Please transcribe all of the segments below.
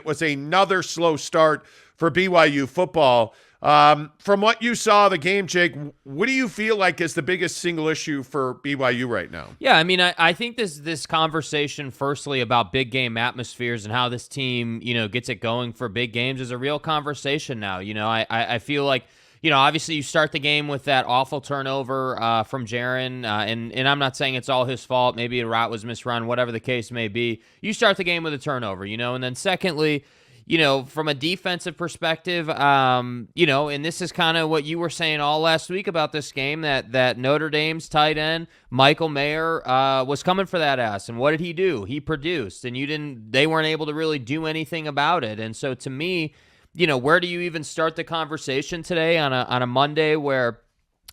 was another slow start for BYU football. From what you saw of the game, Jake, what do you feel like is the biggest single issue for BYU right now? Yeah, I mean, I think this conversation, firstly, about big game atmospheres and how this team, gets it going for big games is a real conversation now. I feel like, obviously you start the game with that awful turnover from Jaren, and I'm not saying it's all his fault. Maybe a route was misrun, whatever the case may be. You start the game with a turnover, and then secondly, from a defensive perspective, and this is kind of what you were saying all last week about this game, that Notre Dame's tight end, Michael Mayer, was coming for that ass. And what did he do? He produced, and they weren't able to really do anything about it. And so to me, where do you even start the conversation today on a Monday where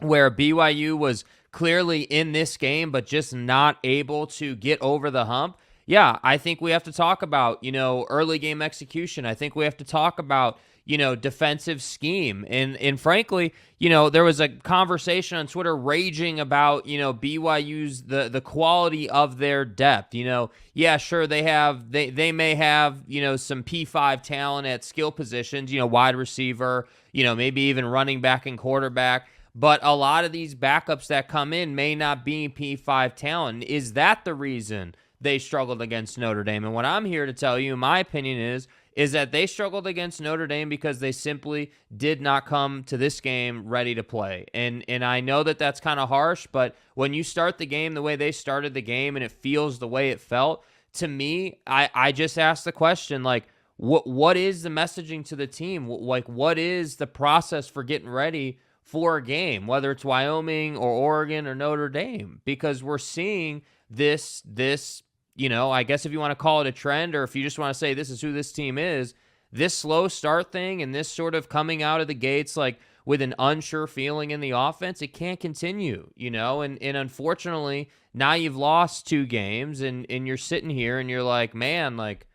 BYU was clearly in this game, but just not able to get over the hump? Yeah, I think we have to talk about, early game execution. I think we have to talk about, defensive scheme. And frankly, there was a conversation on Twitter raging about, BYU's the quality of their depth. Yeah, sure, they may have, some P5 talent at skill positions, wide receiver, maybe even running back and quarterback. But a lot of these backups that come in may not be P5 talent. Is that the reason they struggled against Notre Dame? And what I'm here to tell you, my opinion is that they struggled against Notre Dame because they simply did not come to this game ready to play. And I know that that's kind of harsh, but when you start the game the way they started the game and it feels the way it felt, to me, I just ask the question, like, what is the messaging to the team? Like, what is the process for getting ready for a game, whether it's Wyoming or Oregon or Notre Dame? Because we're seeing this I guess if you want to call it a trend, or if you just want to say this is who this team is, this slow start thing and this sort of coming out of the gates like with an unsure feeling in the offense, it can't continue, and unfortunately now you've lost 2 games and you're sitting here and you're like, man, like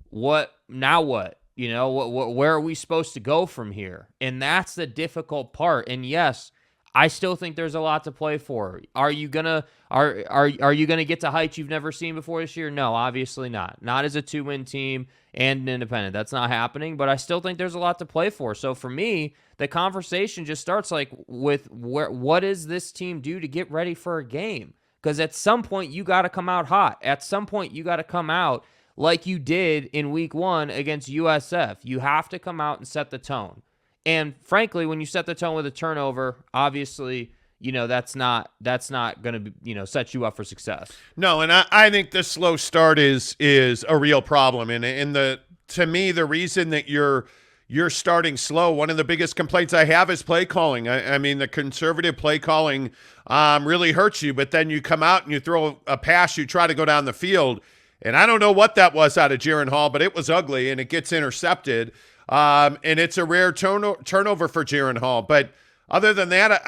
what now? What? Where are we supposed to go from here? And that's the difficult part. And yes, I still think there's a lot to play for. Are you gonna get to heights you've never seen before this year? No, obviously not. Not as a 2-win team and an independent. That's not happening. But I still think there's a lot to play for. So for me, the conversation just starts like with what does this team do to get ready for a game? Because at some point you got to come out hot. At some point you got to come out like you did in week 1 against USF. You have to come out and set the tone. And frankly, when you set the tone with a turnover, obviously, that's not going to be, set you up for success. No, and I think the slow start is a real problem. And to me, the reason that you're starting slow, one of the biggest complaints I have is play calling. I mean, the conservative play calling really hurts you, but then you come out and you throw a pass, you try to go down the field, and I don't know what that was out of Jaren Hall, but it was ugly, and it gets intercepted. And it's a rare turnover for Jaren Hall. But other than that,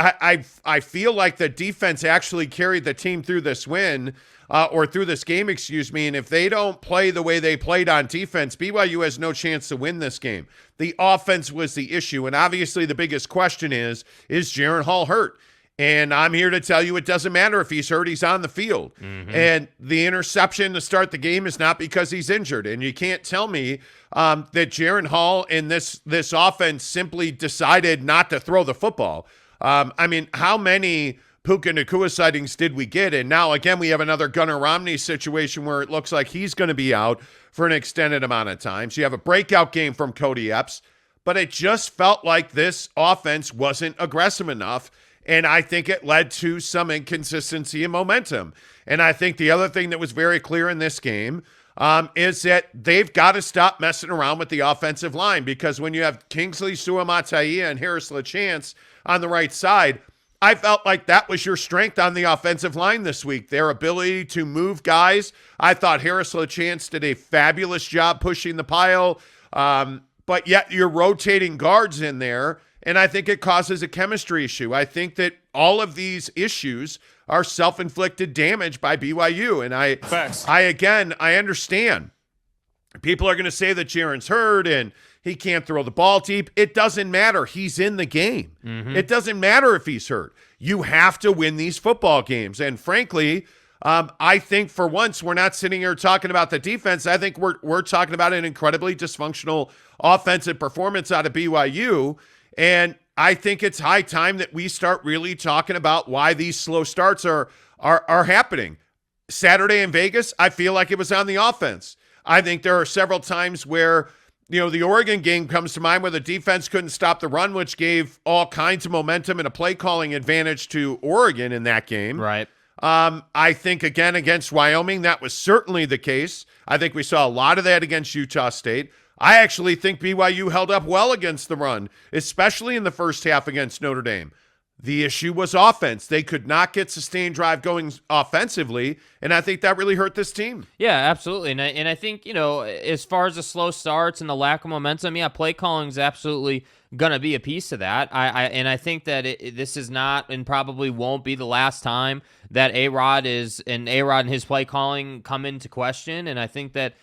I feel like the defense actually carried the team through this win, or through this game, excuse me. And if they don't play the way they played on defense, BYU has no chance to win this game. The offense was the issue. And obviously the biggest question is Jaren Hall hurt? And I'm here to tell you it doesn't matter if he's hurt, he's on the field. Mm-hmm. And the interception to start the game is not because he's injured. And you can't tell me that Jaren Hall and this offense simply decided not to throw the football. I mean, how many Puka Nacua sightings did we get? And now, again, we have another Gunnar Romney situation where it looks like he's going to be out for an extended amount of time. So you have a breakout game from Cody Epps. But it just felt like this offense wasn't aggressive enough. And I think it led to some inconsistency and momentum. And I think the other thing that was very clear in this game is that they've got to stop messing around with the offensive line, because when you have Kingsley Suamataia and Harris LaChance on the right side, I felt like that was your strength on the offensive line this week, their ability to move guys. I thought Harris LaChance did a fabulous job pushing the pile, but yet you're rotating guards in there. And I think it causes a chemistry issue. I think that all of these issues are self-inflicted damage by BYU. And I understand. People are going to say that Jaren's hurt and he can't throw the ball deep. It doesn't matter. He's in the game. Mm-hmm. It doesn't matter if he's hurt. You have to win these football games. And frankly, I think for once we're not sitting here talking about the defense. I think we're talking about an incredibly dysfunctional offensive performance out of BYU, and I think it's high time that we start really talking about why these slow starts are happening. Saturday in Vegas, I feel like it was on the offense. I think there are several times where, the Oregon game comes to mind where the defense couldn't stop the run, which gave all kinds of momentum and a play calling advantage to Oregon in that game. Right. I think, again, against Wyoming, that was certainly the case. I think we saw a lot of that against Utah State. I actually think BYU held up well against the run, especially in the first half against Notre Dame. The issue was offense. They could not get sustained drive going offensively, and I think that really hurt this team. Yeah, absolutely. And I think, as far as the slow starts and the lack of momentum, play calling is absolutely going to be a piece of that. I think that this is not and probably won't be the last time that A-Rod and his play calling come into question. And I think that,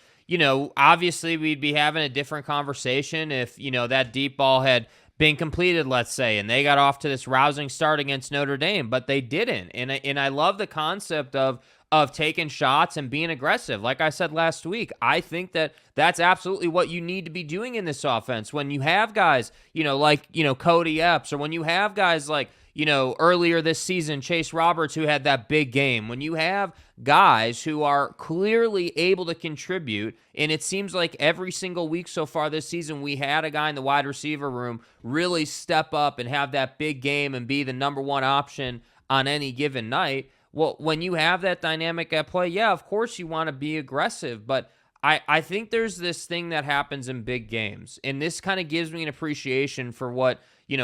obviously we'd be having a different conversation if, that deep ball had been completed, let's say, and they got off to this rousing start against Notre Dame, but they didn't. And I love the concept of taking shots and being aggressive. Like I said last week, I think that that's absolutely what you need to be doing in this offense. When you have guys, like, Cody Epps, or when you have guys like, earlier this season, Chase Roberts, who had that big game, when you have guys who are clearly able to contribute, and it seems like every single week so far this season, we had a guy in the wide receiver room really step up and have that big game and be the number one option on any given night. Well, when you have that dynamic at play, yeah, of course you want to be aggressive, but I think there's this thing that happens in big games, and this kind of gives me an appreciation for what,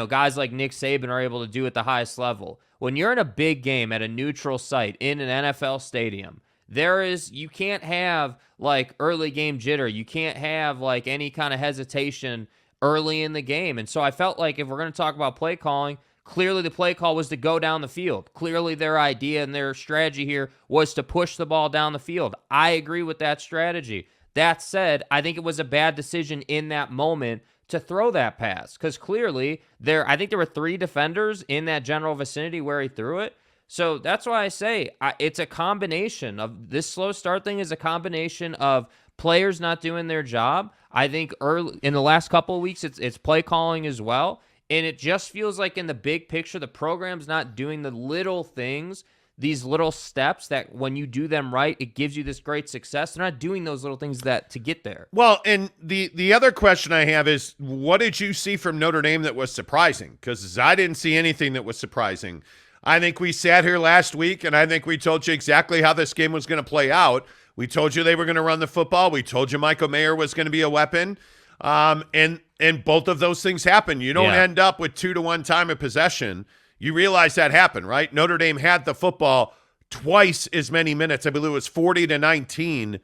guys like Nick Saban are able to do at the highest level. When you're in a big game at a neutral site in an NFL stadium, you can't have like early game jitter. You can't have like any kind of hesitation early in the game. And so I felt like if we're going to talk about play calling, clearly the play call was to go down the field. Clearly their idea and their strategy here was to push the ball down the field. I agree with that strategy. That said, I think it was a bad decision in that moment to throw that pass, because clearly I think there were 3 defenders in that general vicinity where he threw it. So that's why I say it's a combination of this slow start thing is a combination of players not doing their job. I think early in the last couple of weeks, it's play calling as well. And it just feels like in the big picture, the program's not doing the little things, these little steps that when you do them right, it gives you this great success. They're not doing those little things to get there. Well, and the other question I have is, what did you see from Notre Dame that was surprising? Because I didn't see anything that was surprising. I think we sat here last week, and I think we told you exactly how this game was going to play out. We told you they were going to run the football. We told you Michael Mayer was going to be a weapon. And both of those things happen. You don't end up with 2-to-1 time of possession. You realize that happened, right? Notre Dame had the football twice as many minutes. I believe it was 40-19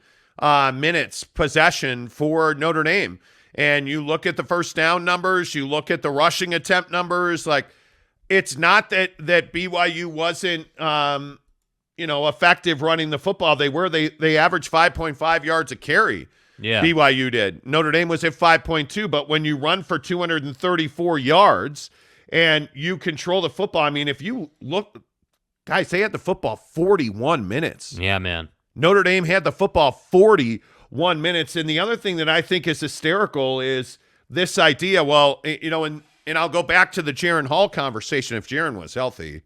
minutes possession for Notre Dame. And you look at the first down numbers, you look at the rushing attempt numbers, like it's not that BYU wasn't effective running the football. They averaged 5.5 yards a carry. Yeah. BYU did. Notre Dame was at 5.2, but when you run for 234 yards and you control the football, I mean, if you look, guys, they had the football 41 minutes. Yeah, man. Notre Dame had the football 41 minutes. And the other thing that I think is hysterical is this idea, and I'll go back to the Jaren Hall conversation if Jaren was healthy.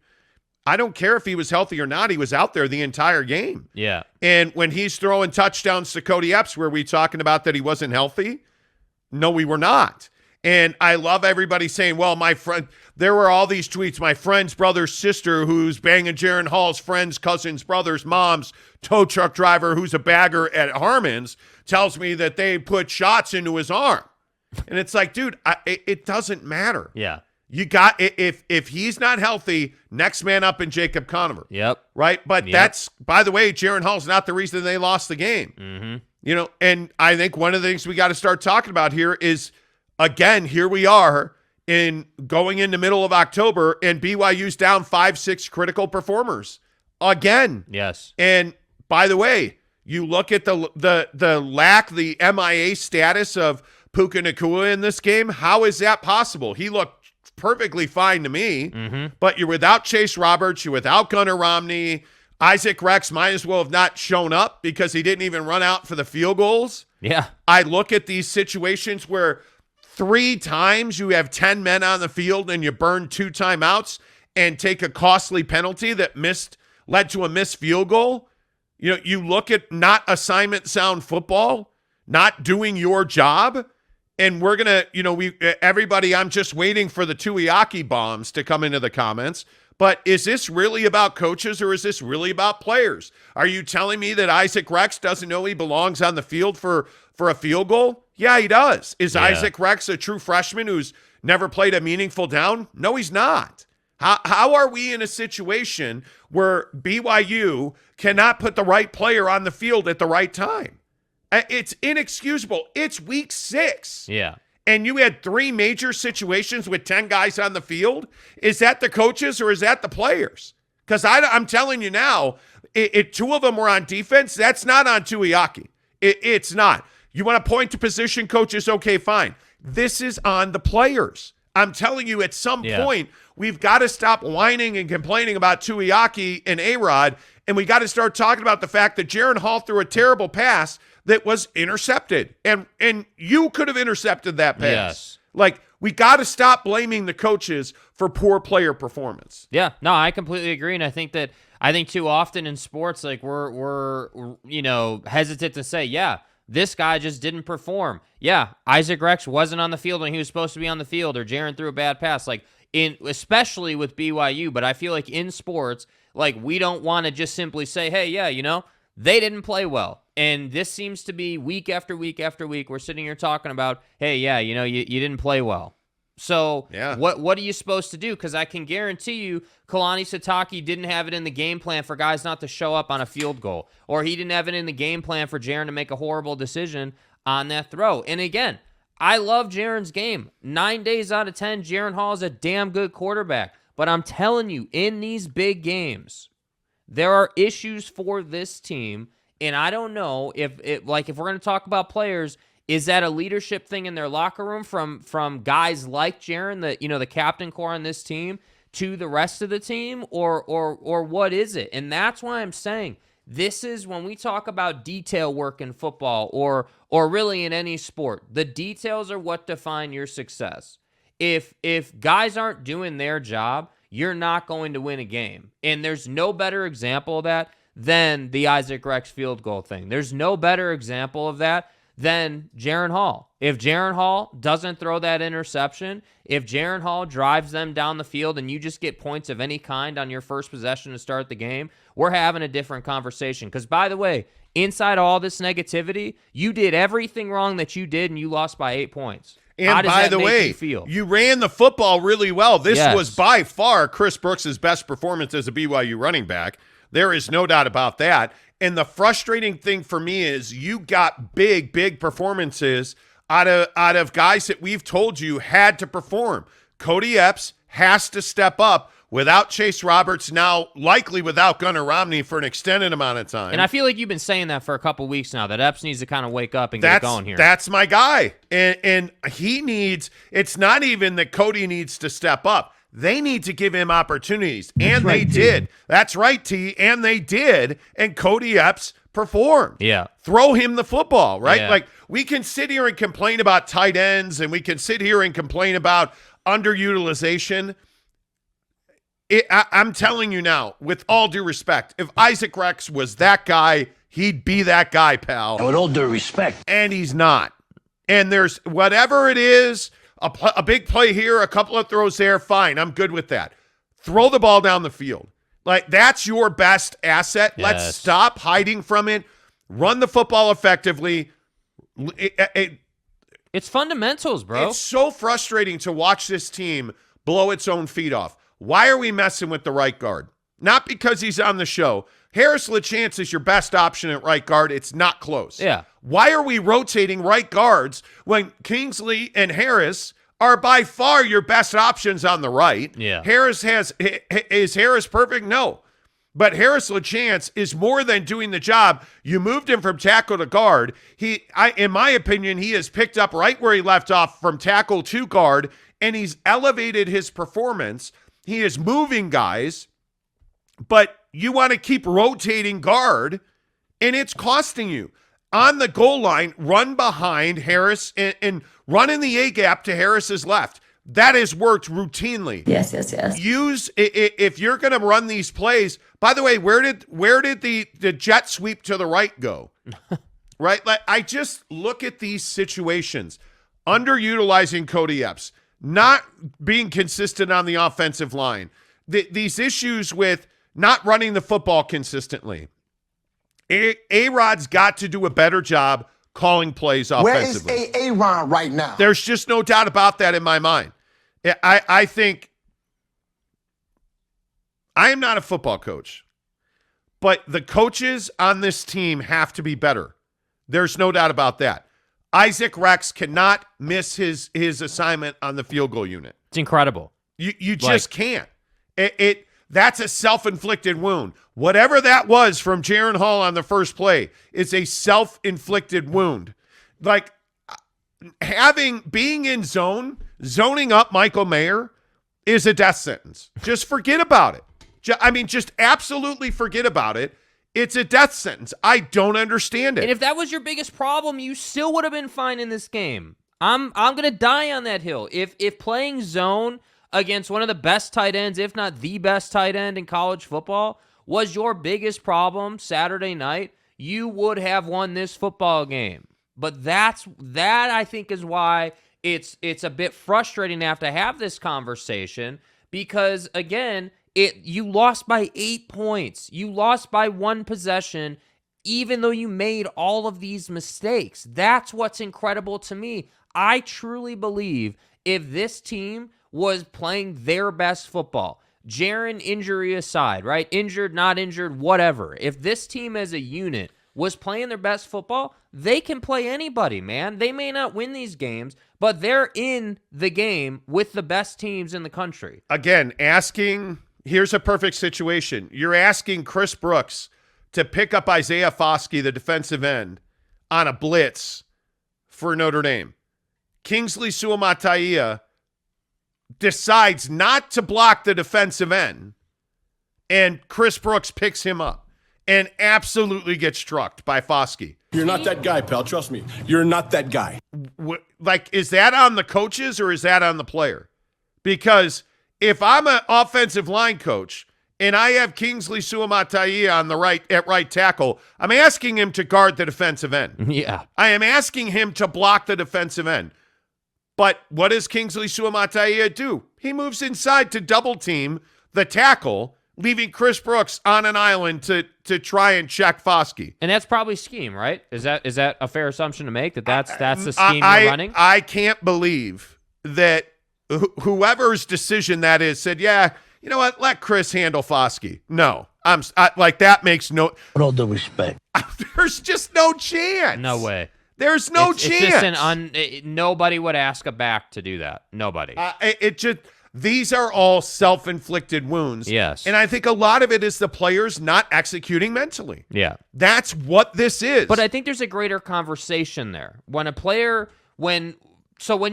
I don't care if he was healthy or not. He was out there the entire game. Yeah. And when he's throwing touchdowns to Cody Epps, were we talking about that he wasn't healthy? No, we were not. And I love everybody saying, well, my friend, there were all these tweets, my friend's brother's sister who's banging Jaren Hall's friend's cousin's brother's mom's tow truck driver who's a bagger at Harmon's tells me that they put shots into his arm. And it's like, dude, it doesn't matter. Yeah. You got if he's not healthy, next man up in Jacob Conover. Yep. Right? But that's, by the way, Jaren Hall's not the reason they lost the game. Mm-hmm. And I think one of the things we got to start talking about here is, again, here we are going into middle of October, and BYU's down 5-6 critical performers again. Yes. And by the way, you look at the MIA status of Puka Nacua in this game. How is that possible? He looked perfectly fine to me, but you're without Chase Roberts, you're without Gunnar Romney. Isaac Rex might as well have not shown up because he didn't even run out for the field goals. Yeah. I look at these situations where 3 times you have 10 men on the field and you burn 2 timeouts and take a costly penalty that led to a missed field goal. You look at not assignment sound football, not doing your job, and we're going to, everybody, I'm just waiting for the Tuiaki bombs to come into the comments. But is this really about coaches or is this really about players? Are you telling me that Isaac Rex doesn't know he belongs on the field for a field goal? Yeah, he does. Is Isaac Rex a true freshman who's never played a meaningful down? No, he's not. How are we in a situation where BYU cannot put the right player on the field at the right time? It's inexcusable. It's week 6. Yeah. And you had 3 major situations with 10 guys on the field. Is that the coaches or is that the players? Because I'm telling you now, 2 of them were on defense. That's not on Tuiaki. It's not. You want to point to position coaches? Okay, fine. This is on the players. I'm telling you, at some point, we've got to stop whining and complaining about Tuiaki and A-Rod, and we got to start talking about the fact that Jaren Hall threw a terrible pass that was intercepted, and you could have intercepted that pass. Yes. Like, we got to stop blaming the coaches for poor player performance. Yeah, no, I completely agree, and I think too often in sports, like we're hesitant to say, yeah, this guy just didn't perform. Yeah, Isaac Rex wasn't on the field when he was supposed to be on the field, or Jaren threw a bad pass. Like especially with BYU, but I feel like in sports, like we don't want to just simply say, hey, yeah, they didn't play well. And this seems to be week after week after week. We're sitting here talking about, hey, yeah, you didn't play well. So what are you supposed to do? Because I can guarantee you Kalani Sitake didn't have it in the game plan for guys not to show up on a field goal. Or he didn't have it in the game plan for Jaren to make a horrible decision on that throw. And again, I love Jaren's game. 9 days out of 10, Jaren Hall is a damn good quarterback. But I'm telling you, in these big games, there are issues for this team. And I don't know if we're going to talk about players, is that a leadership thing in their locker room from guys like Jaren, the captain core on this team, to the rest of the team, or what is it? And that's why I'm saying this is when we talk about detail work in football or really in any sport. The details are what define your success. If guys aren't doing their job, you're not going to win a game. And there's no better example of that than the Isaac Rex field goal thing. There's no better example of that than Jaren Hall. If Jaren Hall doesn't throw that interception, if Jaren Hall drives them down the field and you just get points of any kind on your first possession to start the game, we're having a different conversation. Because, by the way, inside all this negativity, you did everything wrong that you did and you lost by 8 points. And how does by that the make way, you feel? You ran the football really well. This Yes. was by far Chris Brooks' best performance as a BYU running back. There is no doubt about that. And the frustrating thing for me is you got big performances out of guys that we've told you had to perform. Cody Epps has to step up without Chase Roberts, now likely without Gunnar Romney for an extended amount of time. And I feel like you've been saying that for a couple weeks now, that Epps needs to kind of wake up and get going here. That's my guy. And he needs – it's not even that Cody needs to step up. They need to give him opportunities, and they did. That's right, T, and they did, and Cody Epps performed. Yeah. Throw him the football, right? Yeah. Like, we can sit here and complain about tight ends, and we can sit here and complain about underutilization. I'm telling you now, with all due respect, if Isaac Rex was that guy, he'd be that guy, pal. And with all due respect. And he's not. And there's whatever it is, a big play here, a couple of throws there, fine. I'm good with that. Throw the ball down the field. Like, that's your best asset. Yes. Let's stop hiding from it. Run the football effectively. It's fundamentals, bro. It's so frustrating to watch this team blow its own feet off. Why are we messing with the right guard? Not because he's on the show. Harris LaChance is your best option at right guard. It's not close. Yeah. Why are we rotating right guards when Kingsley and Harris are by far your best options on the right? Yeah. Is Harris perfect? No. But Harris LaChance is more than doing the job. You moved him from tackle to guard. In my opinion, he has picked up right where he left off from tackle to guard, and he's elevated his performance. He is moving guys, but you want to keep rotating guard, and it's costing you. On the goal line, run behind Harris and run in the A gap to Harris's left. That has worked routinely. Yes. Use, if you're going to run these plays. By the way, where did the jet sweep to the right go? Right? Like, I just look at these situations. Underutilizing Cody Epps, not being consistent on the offensive line. These issues with not running the football consistently. A-Rod's got to do a better job calling plays offensively. Where is A-Rod right now? There's just no doubt about that in my mind. I think I am not a football coach, but the coaches on this team have to be better. There's no doubt about that. Isaac Rex cannot miss his assignment on the field goal unit. It's incredible. You just can't. That's a self-inflicted wound. Whatever that was from Jaren Hall on the first play, it's a self-inflicted wound. Like being in zoning up Michael Mayer is a death sentence. Just forget about it. Just absolutely forget about it. It's a death sentence. I don't understand it. And if that was your biggest problem, you still would have been fine in this game. I'm gonna die on that hill. If playing zone against one of the best tight ends, if not the best tight end in college football, was your biggest problem Saturday night, you would have won this football game. But that I think is why it's a bit frustrating to have this conversation, because again, you lost by 8 points. You lost by one possession, even though you made all of these mistakes. That's what's incredible to me. I truly believe if this team was playing their best football, Jaren injury aside, right? Injured, not injured, whatever. If this team as a unit was playing their best football, they can play anybody, man. They may not win these games, but they're in the game with the best teams in the country. Again, here's a perfect situation. You're asking Chris Brooks to pick up Isaiah Foskey, the defensive end, on a blitz for Notre Dame. Kingsley Suamataia decides not to block the defensive end, and Chris Brooks picks him up and absolutely gets struck by Foskey. You're not that guy, pal. Trust me. You're not that guy. Is that on the coaches or is that on the player? Because if I'm an offensive line coach and I have Kingsley Suamataia on the right tackle, I'm asking him to guard the defensive end. Yeah. I am asking him to block the defensive end. But what does Kingsley Suamataia do? He moves inside to double team the tackle, leaving Chris Brooks on an island to try and check Foskey. And that's probably scheme, right? Is that a fair assumption to make, that's the scheme you're running? I can't believe that whoever's decision that is said, yeah, you know what, let Chris handle Foskey. No, that makes no. With all due respect. There's just no chance. No way. There's no chance. It's just nobody would ask a back to do that. Nobody. These are all self-inflicted wounds. Yes. And I think a lot of it is the players not executing mentally. Yeah. That's what this is. But I think there's a greater conversation there. When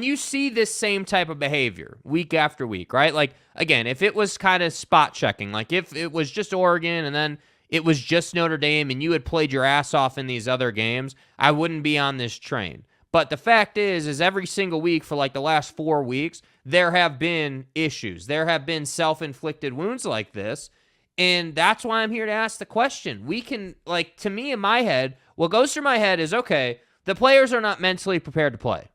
you see this same type of behavior week after week, right? Like, again, if it was kind of spot checking, like if it was just Oregon and then it was just Notre Dame and you had played your ass off in these other games, I wouldn't be on this train. But the fact is every single week for like the last 4 weeks, there have been issues. There have been self-inflicted wounds like this. And that's why I'm here to ask the question. We can, to me in my head, what goes through my head is, okay, the players are not mentally prepared to play.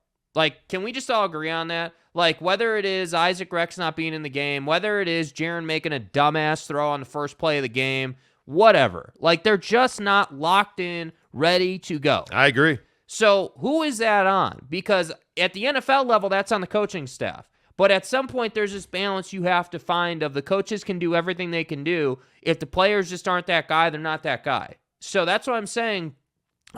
Can we just all agree on that? Whether it is Isaac Rex not being in the game, whether it is Jaren making a dumbass throw on the first play of the game, whatever. They're just not locked in, ready to go. I agree. So who is that on? Because at the NFL level, that's on the coaching staff. But at some point, there's this balance you have to find of the coaches can do everything they can do. If the players just aren't that guy, they're not that guy. So that's what I'm saying.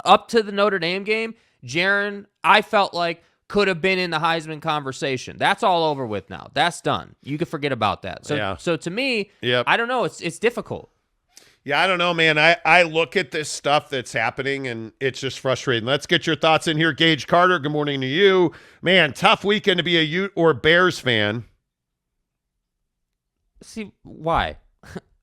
Up to the Notre Dame game, Jaren, I felt like, could have been in the Heisman conversation. That's all over with now. That's done. You can forget about that. So to me, yep. I don't know. It's difficult. Yeah, I don't know, man. I look at this stuff that's happening, and it's just frustrating. Let's get your thoughts in here. Gage Carter, good morning to you. Man, tough weekend to be a Ute or Bears fan. See, why?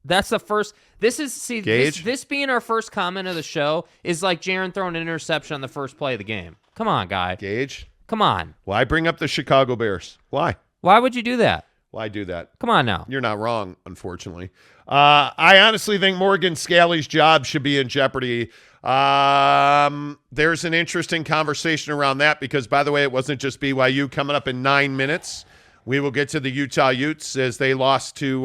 That's the first. This is Gage? this being our first comment of the show is like Jaren throwing an interception on the first play of the game. Come on, guy. Gage? Come on. Why bring up the Chicago Bears? Why? Why would you do that? Why do that? Come on now. You're not wrong, unfortunately. I honestly think Morgan Scalley's job should be in jeopardy. There's an interesting conversation around that because, by the way, it wasn't just BYU. Coming up in 9 minutes, we will get to the Utah Utes as they lost to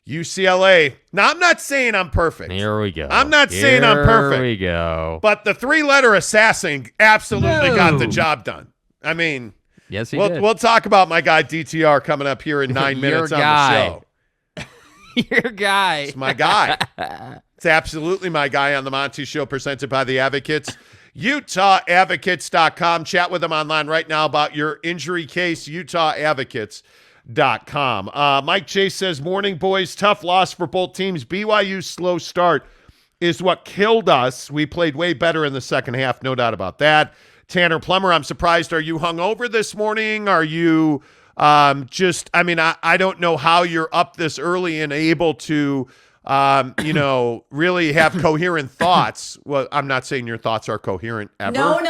UCLA. Now, I'm not saying I'm perfect. Here we go. I'm not saying I'm perfect. Here we go. But the three-letter assassin absolutely got the job done. I mean, yes, he did. We'll talk about my guy DTR coming up here in 9 minutes on the show. Your guy. It's my guy. It's absolutely my guy on the Monty Show presented by the Advocates. UtahAdvocates.com. Chat with them online right now about your injury case. UtahAdvocates.com. Mike Chase says, morning, boys. Tough loss for both teams. BYU's slow start is what killed us. We played way better in the second half. No doubt about that. Tanner Plummer, I'm surprised. Are you hungover this morning? Are you I don't know how you're up this early and able to, really have coherent thoughts. Well, I'm not saying your thoughts are coherent ever. No. What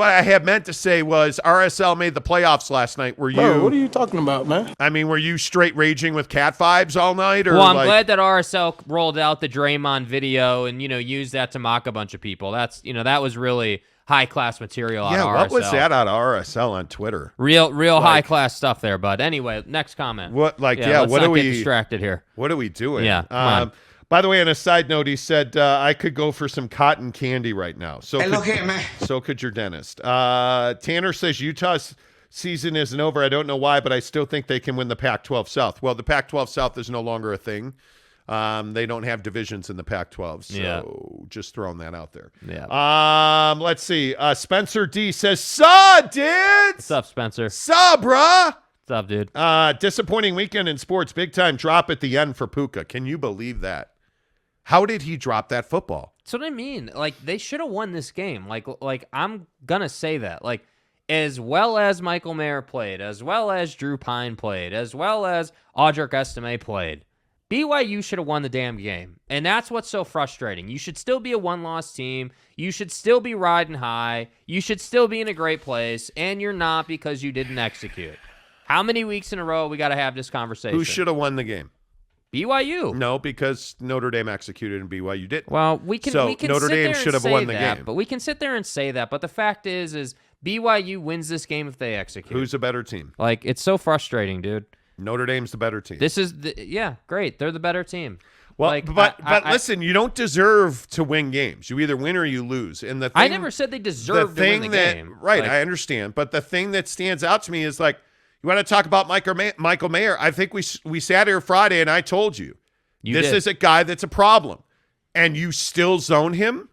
I had meant to say was RSL made the playoffs last night. Were you? Bro, what are you talking about, man? I mean, were you straight raging with cat vibes all night? Or well, I'm glad that RSL rolled out the Draymond video and, used that to mock a bunch of people. That's, that was really high-class material on RSL. Yeah, what was that out of RSL on Twitter? Real high-class stuff there, bud. Anyway, next comment. What, let's what not are get we distracted here? What are we doing? Yeah, come on. By the way, on a side note, he said, I could go for some cotton candy right now. So could your dentist. Tanner says Utah's season isn't over. I don't know why, but I still think they can win the Pac-12 South. Well, the Pac-12 South is no longer a thing. They don't have divisions in the Pac-12, so just throwing that out there. Yeah. Let's see. Spencer D says, "Saw, dude. What's up, Spencer? Saw, bruh. What's up, dude? Disappointing weekend in sports. Big time drop at the end for Puka. Can you believe that? How did he drop that football? That's what I mean. Like, they should have won this game. Like I'm gonna say that. Like, as well as Michael Mayer played, as well as Drew Pine played, as well as Audric Estime played, BYU should have won the damn game. And that's what's so frustrating. You should still be a one-loss team. You should still be riding high. You should still be in a great place. And you're not because you didn't execute. How many weeks in a row we got to have this conversation? Who should have won the game? BYU. No, because Notre Dame executed and BYU didn't. Well, we can Notre Dame should have won the game. But we can sit there and say that. But the fact is BYU wins this game if they execute. Who's a better team? Like, it's so frustrating, dude. Notre Dame's the better team. This is great. They're the better team. Well, like, but listen, you don't deserve to win games. You either win or you lose. And I never said they deserved to win the game. Right, I understand. But the thing that stands out to me is, like, you want to talk about Michael Mayer? I think we sat here Friday and I told you, this is a guy that's a problem. And you still zone him?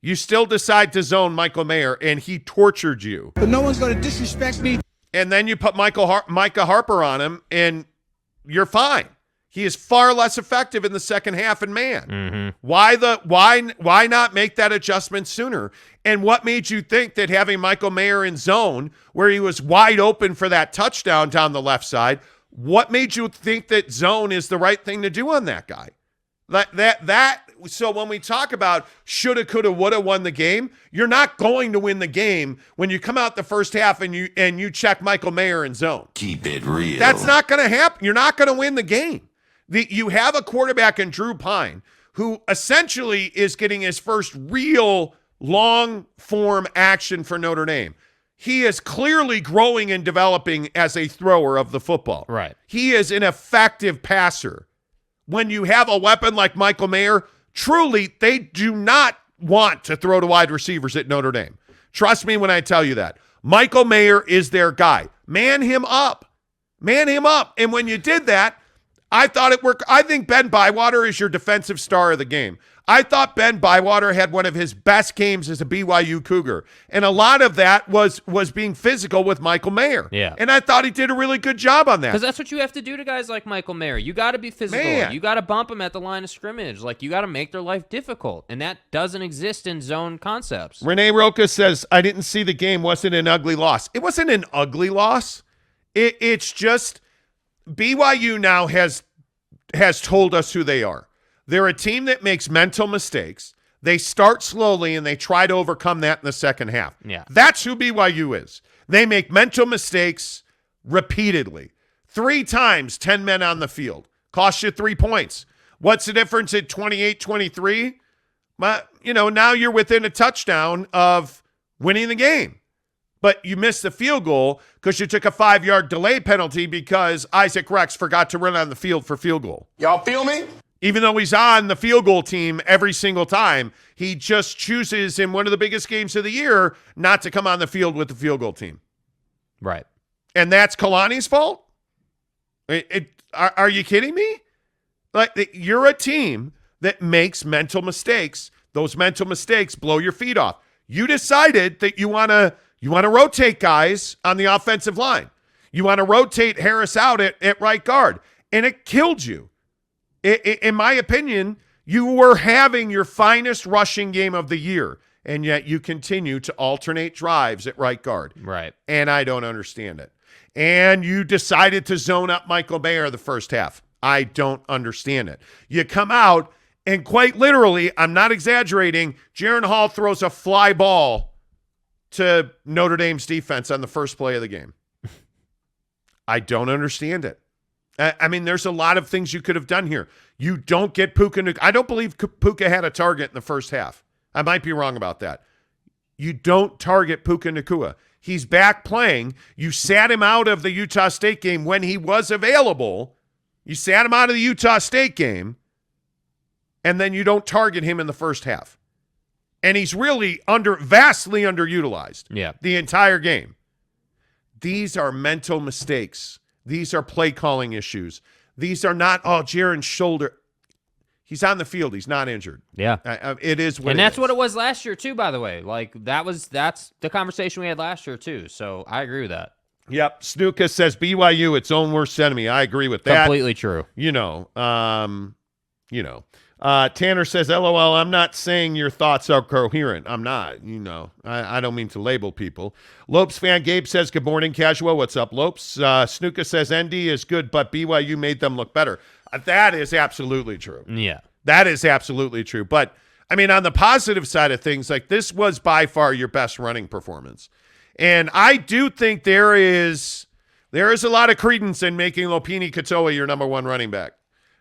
You still decide to zone Michael Mayer, and he tortured you. But no one's going to disrespect me. And then you put Micah Harper on him, and you're fine. He is far less effective in the second half, and man, why not make that adjustment sooner? And what made you think that having Michael Mayer in zone, where he was wide open for that touchdown down the left side, what made you think that zone is the right thing to do on that guy? So when we talk about shoulda, coulda, woulda won the game, you're not going to win the game when you come out the first half and you check Michael Mayer in zone. Keep it real. That's not going to happen. You're not going to win the game. You have a quarterback in Drew Pine who essentially is getting his first real long-form action for Notre Dame. He is clearly growing and developing as a thrower of the football. Right. He is an effective passer. When you have a weapon like Michael Mayer, truly, they do not want to throw to wide receivers at Notre Dame. Trust me when I tell you that. Michael Mayer is their guy. Man him up. Man him up. And when you did that, I thought it worked. I think Ben Bywater is your defensive star of the game. I thought Ben Bywater had one of his best games as a BYU Cougar. And a lot of that was being physical with Michael Mayer. Yeah. And I thought he did a really good job on that. Because that's what you have to do to guys like Michael Mayer. You got to be physical. Man. You got to bump them at the line of scrimmage. Like, you got to make their life difficult. And that doesn't exist in zone concepts. Renee Roca says, I didn't see the game. Wasn't an ugly loss. It wasn't an ugly loss. It's just BYU now has told us who they are. They're a team that makes mental mistakes. They start slowly, and they try to overcome that in the second half. Yeah. That's who BYU is. They make mental mistakes repeatedly. 3 times, 10 men on the field. Cost you 3 points. What's the difference at 28-23? Now you're within a touchdown of winning the game. But you missed the field goal because you took a 5-yard delay penalty because Isaac Rex forgot to run on the field for field goal. Y'all feel me? Even though he's on the field goal team every single time, he just chooses in one of the biggest games of the year not to come on the field with the field goal team. Right. And that's Kalani's fault? Are you kidding me? Like, you're a team that makes mental mistakes. Those mental mistakes blow your feet off. You decided that you want to rotate guys on the offensive line. You want to rotate Harris out at right guard, and it killed you. In my opinion, you were having your finest rushing game of the year, and yet you continue to alternate drives at right guard. Right. And I don't understand it. And you decided to zone up Michael Mayer the first half. I don't understand it. You come out, and quite literally, I'm not exaggerating, Jaren Hall throws a fly ball to Notre Dame's defense on the first play of the game. I don't understand it. I mean, there's a lot of things you could have done here. You don't get Puka. I don't believe Puka had a target in the first half. I might be wrong about that. You don't target Puka Nacua. He's back playing. You sat him out of the Utah State game when he was available. You sat him out of the Utah State game, and then you don't target him in the first half. And he's really vastly underutilized the entire game. These are mental mistakes. These are play calling issues. These are not, Jaren's shoulder. He's on the field. He's not injured. Yeah. It is what and it that's is. what it was last year too, by the way. Like that's the conversation we had last year too. So I agree with that. Yep. Snuka says BYU its own worst enemy. I agree with that. Completely true. Tanner says, LOL, I'm not saying your thoughts are coherent. I'm not, I don't mean to label people. Lopes fan Gabe says, good morning, Casual. What's up, Lopes? Snuka says, ND is good, but BYU made them look better. That is absolutely true. Yeah. That is absolutely true. But, I mean, on the positive side of things, like this was by far your best running performance. And I do think there is a lot of credence in making Lopini Katoa your number one running back.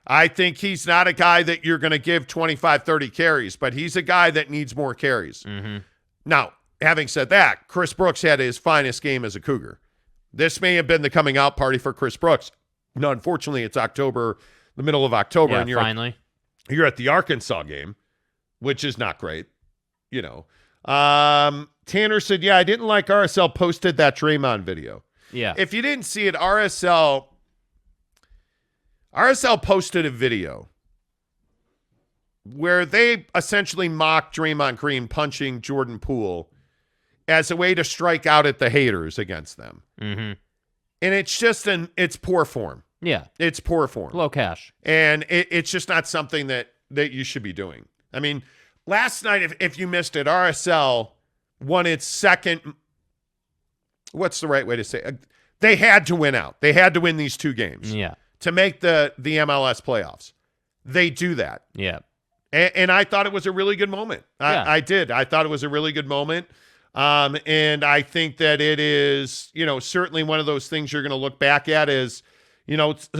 I think he's not a guy that you're going to give 25, 30 carries, but he's a guy that needs more carries. Mm-hmm. Now, having said that, Chris Brooks had his finest game as a Cougar. This may have been the coming out party for Chris Brooks. No, unfortunately, it's October, the middle of October, and you're at the Arkansas game, which is not great. Tanner said, I didn't like RSL posted that Draymond video. Yeah. If you didn't see it, RSL posted a video where they essentially mocked Draymond Green punching Jordan Poole as a way to strike out at the haters against them. Mm-hmm. And it's just it's poor form. Yeah. It's poor form. Low cash. And it's just not something that you should be doing. I mean, last night, if you missed it, RSL won its second, what's the right way to say it? They had to win out. They had to win these 2 games. Yeah. To make the MLS playoffs. They do that. Yeah. And I thought it was a really good moment. I did. I thought it was a really good moment. And I think that it is, certainly one of those things you're going to look back at as,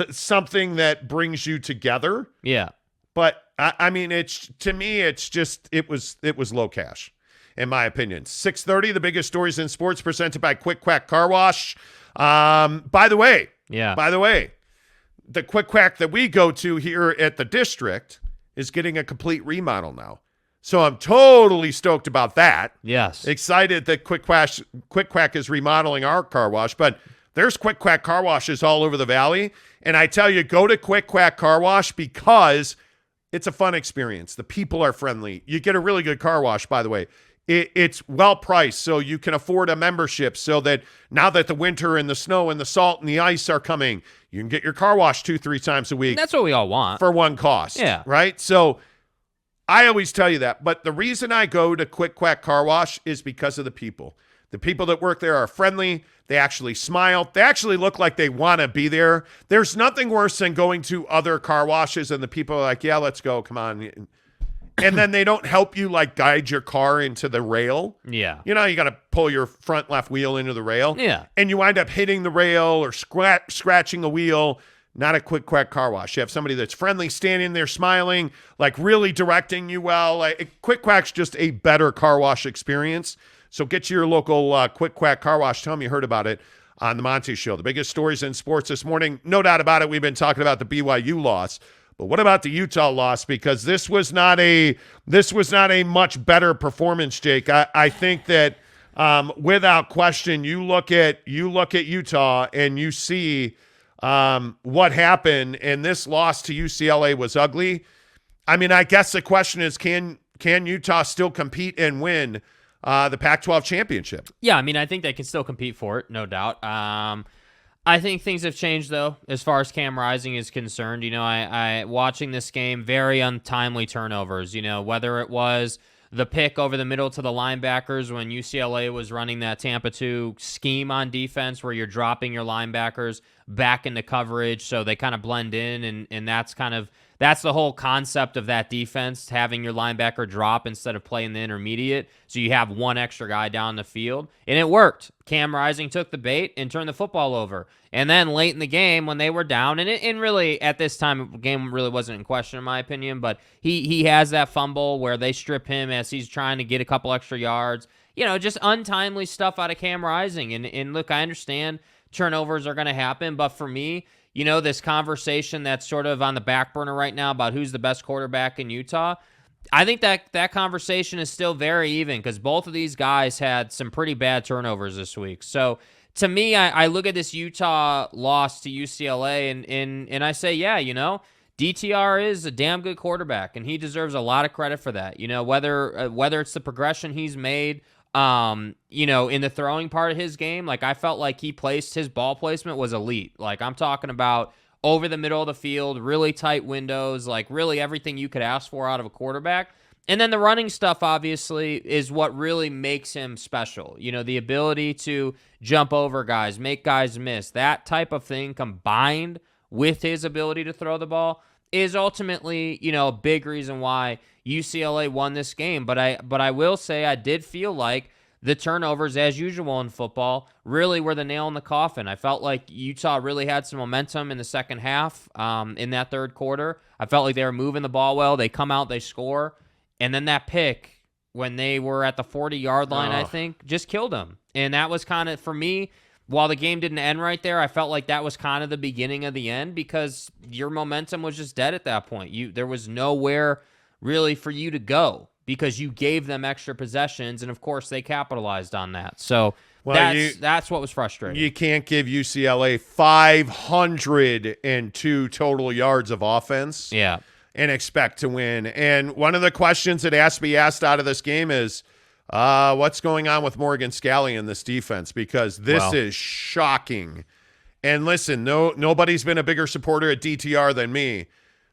something that brings you together. Yeah. But I mean, to me, it was low cash, in my opinion. 6:30, the biggest stories in sports presented by Quick Quack Car Wash. By the way, the Quick Quack that we go to here at the district is getting a complete remodel now. So I'm totally stoked about that. Yes. Excited that Quick Quack is remodeling our car wash, but there's Quick Quack car washes all over the valley. And I tell you, go to Quick Quack Car Wash because it's a fun experience. The people are friendly. You get a really good car wash, by the way. It's well priced, so you can afford a membership so that now that the winter and the snow and the salt and the ice are coming, you can get your car washed 2-3 times a week. That's what we all want. For one cost. Yeah. Right? So I always tell you that. But the reason I go to Quick Quack Car Wash is because of the people. The people that work there are friendly. They actually smile. They actually look like they want to be there. There's nothing worse than going to other car washes and the people are like, yeah, let's go. Come on. And then they don't help you like guide your car into the rail. Yeah. You know, you got to pull your front left wheel into the rail. Yeah. And you wind up hitting the rail or scratching a wheel. Not a Quick Quack Car Wash. You have somebody that's friendly, standing there smiling, like really directing you well. Like, Quick Quack's just a better car wash experience. So get to your local Quick Quack Car Wash. Tell them you heard about it on the Monty Show. The biggest stories in sports this morning, no doubt about it. We've been talking about the BYU loss. But what about the Utah loss? Because this was not a much better performance, Jake. I think that without question, you look at Utah and you see what happened, and this loss to UCLA was ugly. I mean, I guess the question is, can Utah still compete and win the Pac-12 championship? Yeah, I mean, I think they can still compete for it, no doubt. I think things have changed, though, as far as Cam Rising is concerned. You know, I watching this game, very untimely turnovers, you know, whether it was the pick over the middle to the linebackers when UCLA was running that Tampa 2 scheme on defense where you're dropping your linebackers back into coverage so they kind of blend in, and that's the whole concept of that defense, having your linebacker drop instead of playing the intermediate, so you have one extra guy down the field, and it worked. Cam Rising took the bait and turned the football over. And then late in the game when they were down, and really at this time, the game really wasn't in question in my opinion, but he has that fumble where they strip him as he's trying to get a couple extra yards. You know, just untimely stuff out of Cam Rising. And look, I understand turnovers are going to happen, but for me, you know, this conversation that's sort of on the back burner right now about who's the best quarterback in Utah, I think that conversation is still very even because both of these guys had some pretty bad turnovers this week. So to me, I look at this Utah loss to UCLA and I say, yeah, you know, DTR is a damn good quarterback and he deserves a lot of credit for that. You know, whether it's the progression he's made, you know, in the throwing part of his game, like I felt like his ball placement was elite. Like I'm talking about over the middle of the field, really tight windows, like really everything you could ask for out of a quarterback. And then the running stuff, obviously, is what really makes him special. You know, the ability to jump over guys, make guys miss, that type of thing combined with his ability to throw the ball is ultimately, you know, a big reason why UCLA won this game. But I will say I did feel like the turnovers, as usual in football, really were the nail in the coffin. I felt like Utah really had some momentum in the second half, in that third quarter. I felt like they were moving the ball well. They come out, they score. And then that pick, when they were at the 40-yard line, I think, just killed them. And that was kind of, for me, while the game didn't end right there, I felt like that was kind of the beginning of the end because your momentum was just dead at that point. There was nowhere really for you to go because you gave them extra possessions, and, of course, they capitalized on that. So that's what was frustrating. You can't give UCLA 502 total yards of offense. Yeah. And expect to win. And one of the questions that has to be asked out of this game is, what's going on with Morgan Scalley in this defense? Because this is shocking. And listen, nobody's been a bigger supporter at DTR than me.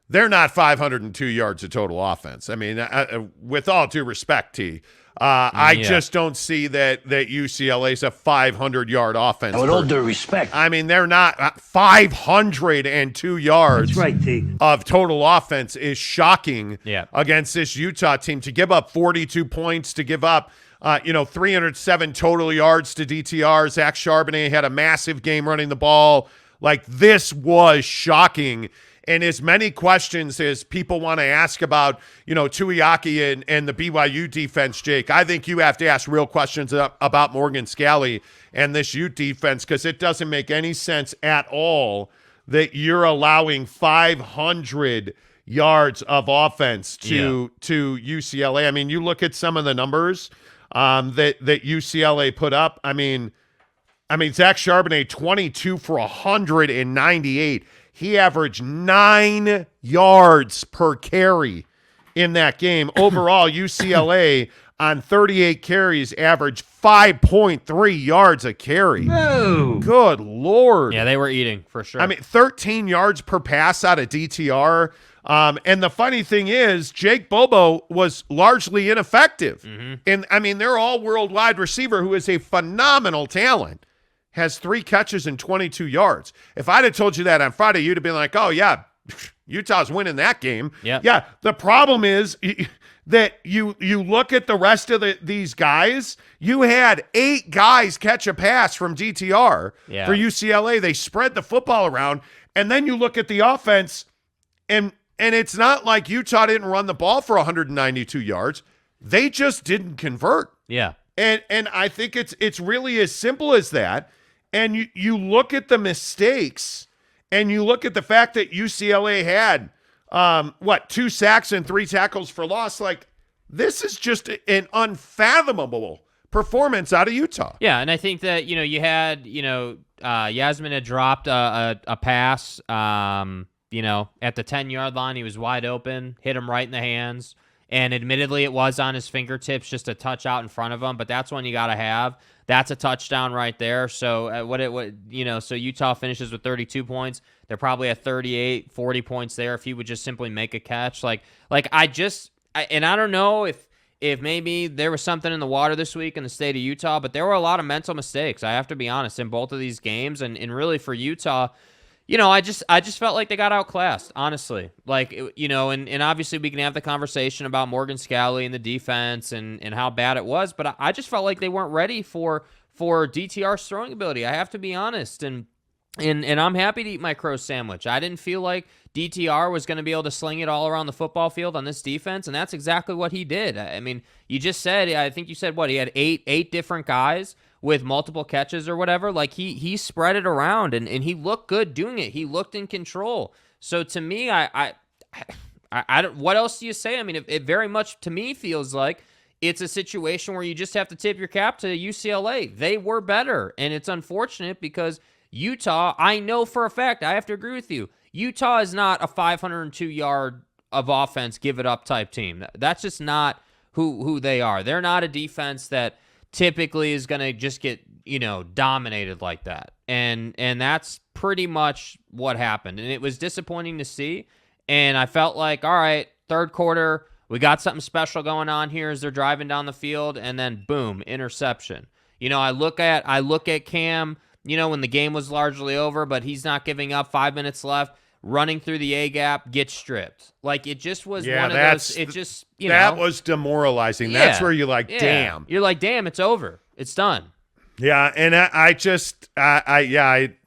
They're not 502 yards of total offense. I mean, with all due respect, T, I just don't see that UCLA's a 500-yard offense. With all due respect. I mean, they're not 502 yards. That's right, T. Of total offense is shocking against this Utah team. To give up 42 points, to give up 307 total yards to DTR. Zach Charbonnet had a massive game running the ball. Like, this was shocking. And as many questions as people want to ask about, Tuiaki and the BYU defense, Jake, I think you have to ask real questions about Morgan Scalley and this Ute defense because it doesn't make any sense at all that you're allowing 500 yards of offense to UCLA. I mean, you look at some of the numbers that UCLA put up. I mean, Zach Charbonnet, 22 for 198. He averaged 9 yards per carry in that game. Overall, UCLA on 38 carries averaged 5.3 yards a carry. Oh. Good Lord. Yeah, they were eating for sure. I mean, 13 yards per pass out of DTR. And the funny thing is, Jake Bobo was largely ineffective. And I mean, their all-world wide receiver, who is a phenomenal talent, has 3 catches and 22 yards. If I'd have told you that on Friday, you'd have been like, oh, yeah, Utah's winning that game. Yep. Yeah, the problem is that you look at the rest of these guys, you had 8 guys catch a pass from DTR for UCLA. They spread the football around. And then you look at the offense, and it's not like Utah didn't run the ball for 192 yards. They just didn't convert. Yeah. And I think it's really as simple as that. And you look at the mistakes, and you look at the fact that UCLA had, 2 sacks and 3 tackles for loss. Like, this is just an unfathomable performance out of Utah. Yeah, and I think that, you had, Yasmin had dropped a pass, at the 10-yard line. He was wide open, hit him right in the hands. And admittedly, it was on his fingertips, just a touch out in front of him. But that's one you got to have. That's a touchdown right there. So so Utah finishes with 32 points. They're probably at 38, 40 points there if he would just simply make a catch. I don't know if maybe there was something in the water this week in the state of Utah, but there were a lot of mental mistakes, I have to be honest, in both of these games. And really for Utah, I just felt like they got outclassed, honestly. And obviously we can have the conversation about Morgan Scalley and the defense and how bad it was, but I just felt like they weren't ready for DTR's throwing ability. I have to be honest. And I'm happy to eat my crow sandwich. I didn't feel like DTR was going to be able to sling it all around the football field on this defense, and that's exactly what he did. I mean, you just said, I think you said, he had eight different guys with multiple catches or whatever. Like, he spread it around, and he looked good doing it. He looked in control. So to me, I don't, what else do you say? I mean, it very much to me feels like it's a situation where you just have to tip your cap to UCLA. They were better, and it's unfortunate because Utah, I know for a fact, I have to agree with you, Utah is not a 502-yard of offense, give it up type team. That's just not who they are. They're not a defense that typically is going to just get, dominated like that. And that's pretty much what happened. And it was disappointing to see. And I felt like, all right, third quarter, we got something special going on here as they're driving down the field, and then boom, interception. I look at Cam, when the game was largely over, but he's not giving up, 5 minutes left, running through the A-gap, gets stripped. Like, it just was one of those, it just, that was demoralizing. Yeah, that's where you're like, damn. You're like, damn, it's over. It's done. Yeah, and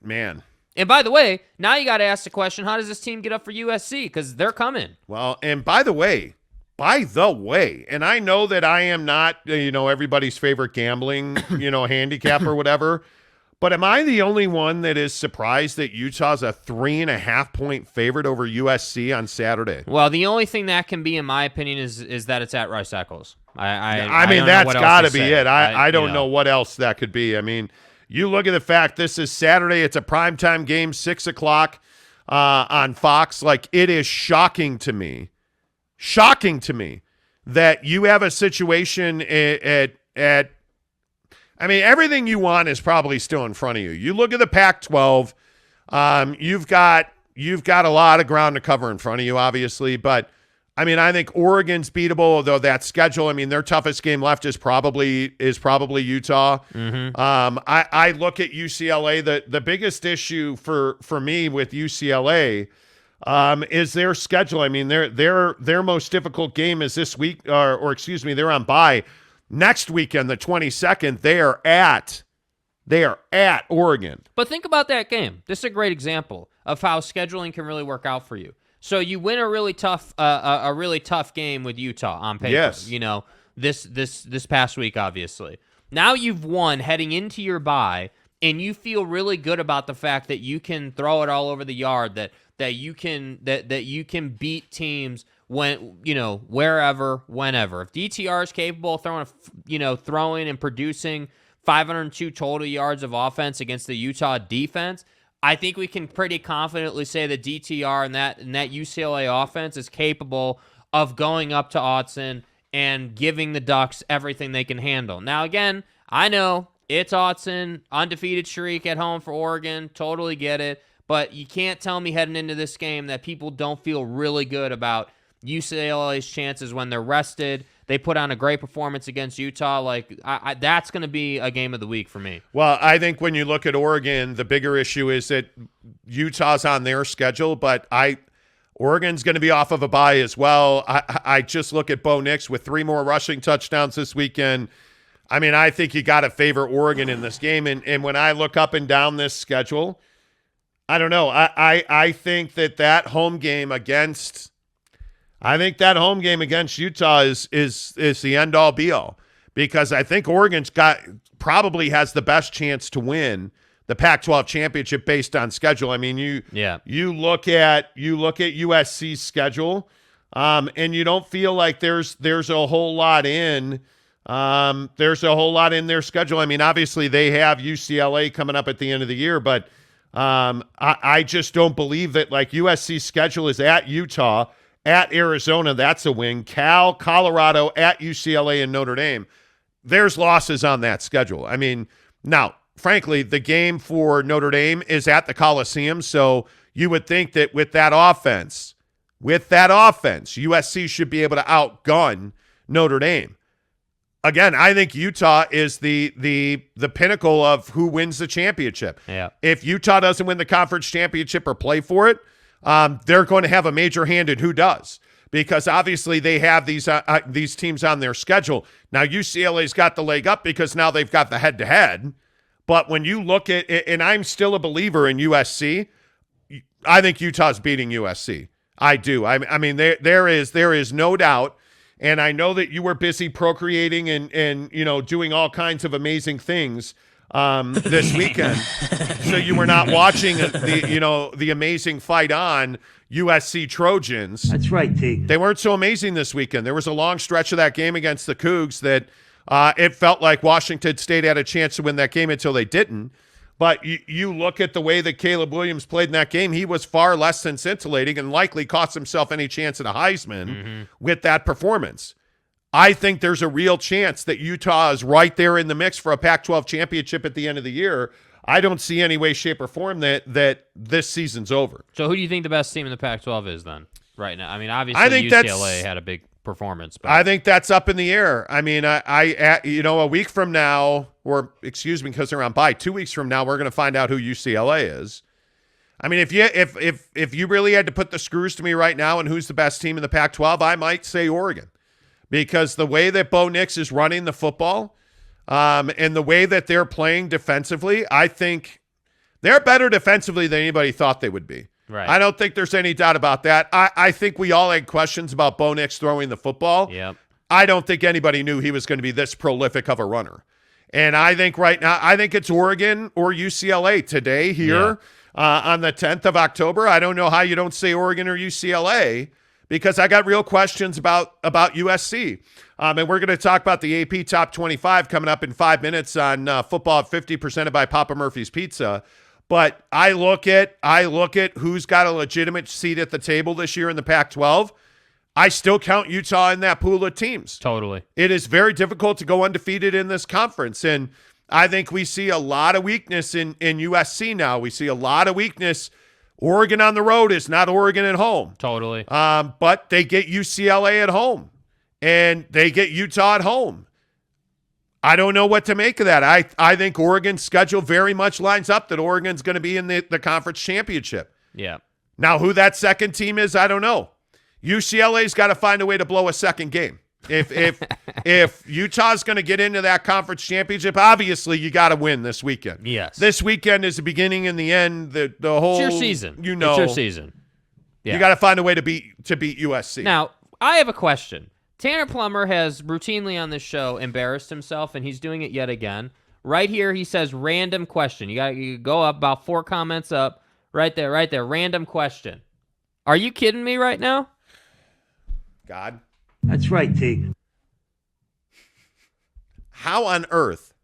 man. And by the way, now you got to ask the question, how does this team get up for USC? Because they're coming. Well, and by the way, and I know that I am not, everybody's favorite gambling, handicap or whatever, but am I the only one that is surprised that Utah's a 3.5-point favorite over USC on Saturday? Well, the only thing that can be, in my opinion, is that it's at Rice Eccles. I mean, that's got to be it. I don't know what else that could be. I mean, you look at the fact this is Saturday. It's a primetime game, 6 o'clock on Fox. Like, it is shocking to me that you have a situation at I mean, everything you want is probably still in front of you. You look at the Pac-12, you've got a lot of ground to cover in front of you, obviously. But, I mean, I think Oregon's beatable, although that schedule, I mean, their toughest game left is probably Utah. Mm-hmm. I look at UCLA. The biggest issue for me with UCLA is their schedule. I mean, their most difficult game is this week, they're on bye. Next weekend, the 22nd, they are at Oregon. But think about that game. This is a great example of how scheduling can really work out for you. So you win a really tough game with Utah on paper. Yes. This past week, obviously. Now you've won heading into your bye, and you feel really good about the fact that you can throw it all over the yard, that you can beat teams when, wherever, whenever. If DTR is capable of throwing and producing 502 total yards of offense against the Utah defense, I think we can pretty confidently say that DTR and that UCLA offense is capable of going up to Autzen and giving the Ducks everything they can handle. Now, again, I know it's Autzen, undefeated streak at home for Oregon, totally get it. But you can't tell me heading into this game that people don't feel really good about UCLA's chances when they're rested. They put on a great performance against Utah. Like, that's going to be a game of the week for me. Well, I think when you look at Oregon, the bigger issue is that Utah's on their schedule, but Oregon's going to be off of a bye as well. I just look at Bo Nix with 3 more rushing touchdowns this weekend. I mean, I think you got to favor Oregon in this game. And when I look up and down this schedule, I don't know. I think that home game against Utah is the end all be all, because I think Oregon's probably has the best chance to win the Pac-12 championship based on schedule. I mean, you look at USC's schedule, and you don't feel like there's a whole lot in their schedule. I mean, obviously they have UCLA coming up at the end of the year, but I just don't believe that. Like, USC's schedule is at Utah, at Arizona, that's a win. Cal, Colorado, at UCLA, and Notre Dame. There's losses on that schedule. I mean, now, frankly, the game for Notre Dame is at the Coliseum, so you would think that with that offense, USC should be able to outgun Notre Dame. Again, I think Utah is the pinnacle of who wins the championship. Yeah. If Utah doesn't win the conference championship or play for it, they're going to have a major hand in who does, because obviously they have these teams on their schedule. Now, UCLA's got the leg up because now they've got the head-to-head. But when you look at it, and I'm still a believer in USC, I think Utah's beating USC. I do. I mean, there is no doubt. And I know that you were busy procreating and doing all kinds of amazing things this weekend. So you were not watching the amazing fight on USC Trojans. That's right, T. They weren't so amazing this weekend. There was a long stretch of that game against the Cougs that it felt like Washington State had a chance to win that game until they didn't. But you look at the way that Caleb Williams played in that game, he was far less than scintillating and likely cost himself any chance at a Heisman with that performance. I think there's a real chance that Utah is right there in the mix for a Pac-12 championship at the end of the year. I don't see any way, shape, or form that this season's over. So who do you think the best team in the Pac-12 is then right now? I mean, obviously UCLA had a big performance. But I think that's up in the air. I mean, a week from now, because they're on bye, 2 weeks from now, we're going to find out who UCLA is. I mean, if you really had to put the screws to me right now and who's the best team in the Pac-12, I might say Oregon, because the way that Bo Nix is running the football, and the way that they're playing defensively, I think they're better defensively than anybody thought they would be. Right. I don't think there's any doubt about that. I think we all had questions about Bo Nix throwing the football. Yep. I don't think anybody knew he was going to be this prolific of a runner. And I think right now, it's Oregon or UCLA today here on the 10th of October. I don't know how you don't say Oregon or UCLA, because I got real questions about USC. And we're going to talk about the AP Top 25 coming up in 5 minutes on Football at 50 presented by Papa Murphy's Pizza. But I look at who's got a legitimate seat at the table this year in the Pac-12. I still count Utah in that pool of teams. Totally. It is very difficult to go undefeated in this conference. And I think we see a lot of weakness in USC now. We see a lot of weakness. Oregon on the road is not Oregon at home. Totally. But they get UCLA at home, and they get Utah at home. I don't know what to make of that. I think Oregon's schedule very much lines up that Oregon's going to be in the conference championship. Yeah. Now, who that second team is, I don't know. UCLA's got to find a way to blow a second game. If Utah's going to get into that conference championship, obviously you got to win this weekend. Yes. This weekend is the beginning and the end. The whole It's your season. You know, it's your season. Yeah. You got to find a way to beat USC. Now, I have a question. Tanner Plummer has routinely on this show embarrassed himself, and he's doing it yet again. Right here, he says, random question. You go up about 4 comments up. Right there. Random question. Are you kidding me right now? God. That's right, T. How on earth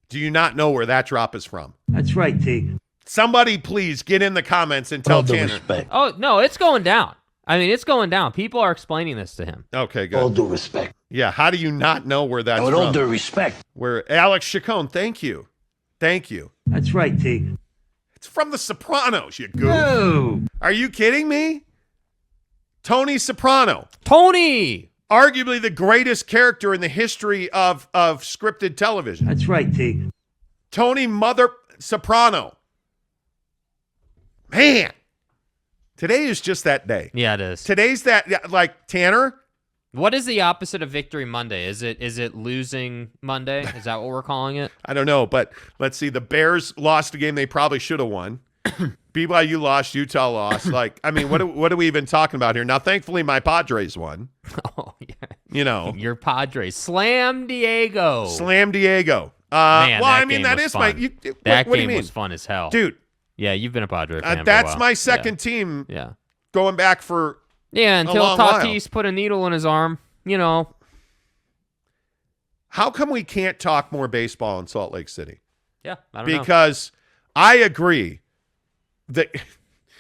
do you not know where that drop is from? That's right, T. Somebody please get in the comments and tell All due Tanner. respect. Oh, no, it's going down. I mean, it's going down. People are explaining this to him. Okay, good. All due respect. Yeah, how do you not know where that's With from? all due respect. Where Alex Chacon, thank you. That's right, T. It's from The Sopranos, you goof. No. Are you kidding me? Tony Soprano. Tony! Arguably the greatest character in the history of scripted television. That's right, Teague. Tony Mother Soprano. Man. Today is just that day. Yeah, it is. Today's that, like, Tanner. What is the opposite of Victory Monday? Is it losing Monday? Is that what we're calling it? I don't know, but let's see. The Bears lost a game they probably should have won. BYU lost, Utah lost. Like, I mean, what are we even talking about here? Now, thankfully, my Padres won. Oh, yeah. You know. Your Padres. Slam Diego. Slam Diego. Man, well, that I mean, game that was is fun. my. That what do you game mean? was fun as hell. Dude. Yeah, you've been a Padre fan for a That's while. my second team Yeah. going back for Yeah, until long while. Tatis put a needle in his arm, you know. How come we can't talk more baseball in Salt Lake City? Yeah, I don't know. Because I agree that